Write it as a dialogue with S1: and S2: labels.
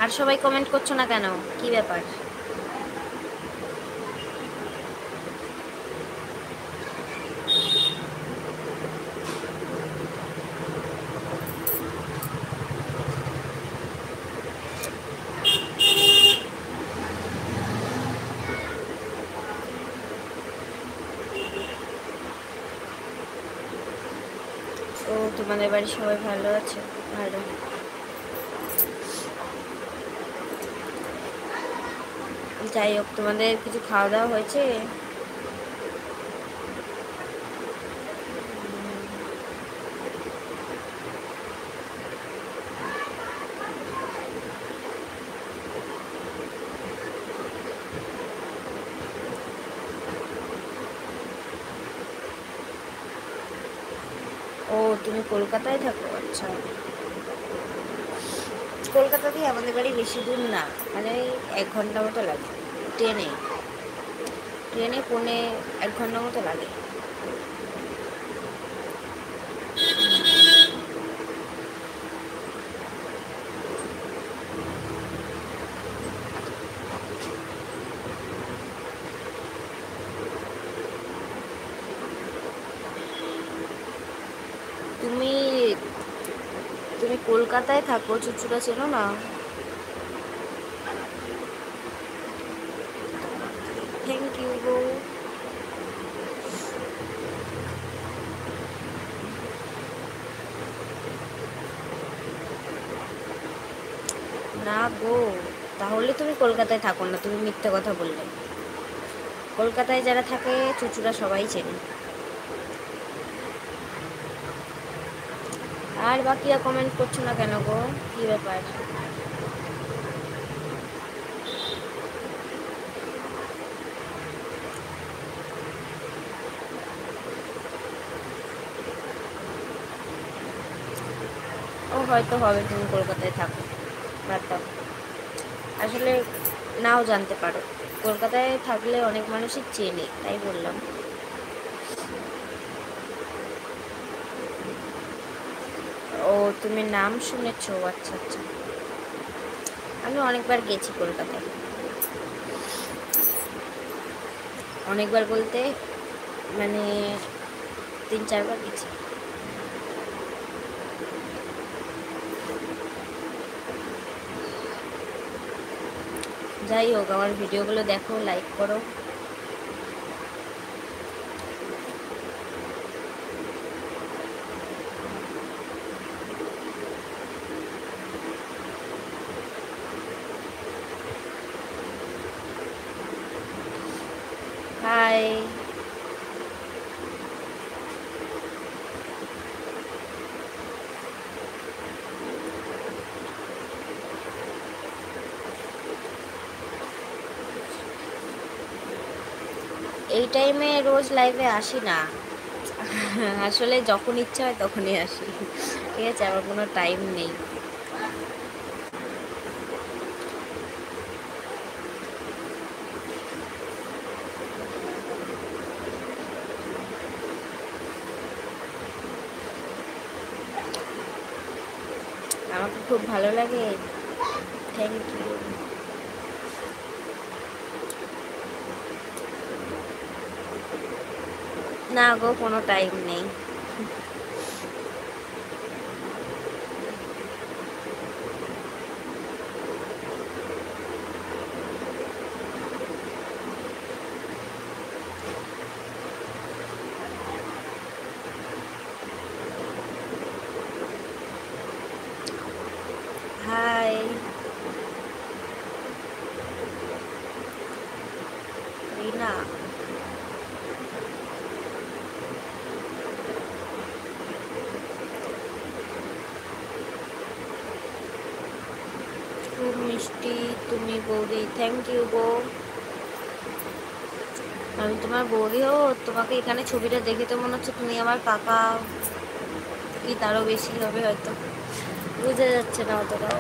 S1: আর সবাই কমেন্ট করছো না কেন? কি ব্যাপার? ও, তোমাদের বাড়ির সবাই ভালো আছে? ভালো। যাই হোক, তোমাদের কিছু খাওয়া দাওয়া হয়েছে? ও, তুমি কলকাতায় থাকো? আচ্ছা। কলকাতা দিয়ে আমাদের বাড়ি বেশি দূর না, মানে 1 ঘন্টা মতো লাগে ট্রেনে। ট্রেনে পৌনে 1 ঘন্টা মতো লাগে। তুমি তুমি কলকাতায় থাকো, চুচুড়া চেনো না? থ্যাংক ইউ গো। না গো, তাহলে তুমি কলকাতায় থাকো না, তুমি মিথ্যে কথা বললে। কলকাতায় যারা থাকে চুচুড়া সবাই চেনে। আর বাকিরা কমেন্ট করছো না কেন গো? কি ব্যাপার? ও হয়তো হবে, তুমি কলকাতায় থাকো। বাদ দাও। আসলে নাও জানতে পারো। কলকাতায় থাকলে অনেক মানুষই চেনে, তাই বললাম। ও, তুমি নাম শুনেছো? আচ্ছা আচ্ছা। আমি অনেকবার গেছি কলকাতায়। অনেকবার বলতে মানে 3-4 বার গেছি। যাই হোক, আমার ভিডিওগুলো দেখো, লাইক করো। হাই। এই টাইমে রোজ লাইভে আসি না। আসলে যখন ইচ্ছা হয় তখনই আসি, ঠিক আছে? আমার কোনো টাইম নেই। আমাকে খুব ভালো লাগে। Thank you. না গো, কোনো টাইম নেই। হাই। রিনা। খুব মিষ্টি তুমি বৌদি। থ্যাংক ইউ গো। আমি তোমার বৌদি হো? তোমাকে এখানে ছবিটা দেখে তো মনে হচ্ছে তুমি আমার কাকা, কি তারও বেশি হবে হয়তো, বুঝা যাচ্ছে না অতটাও।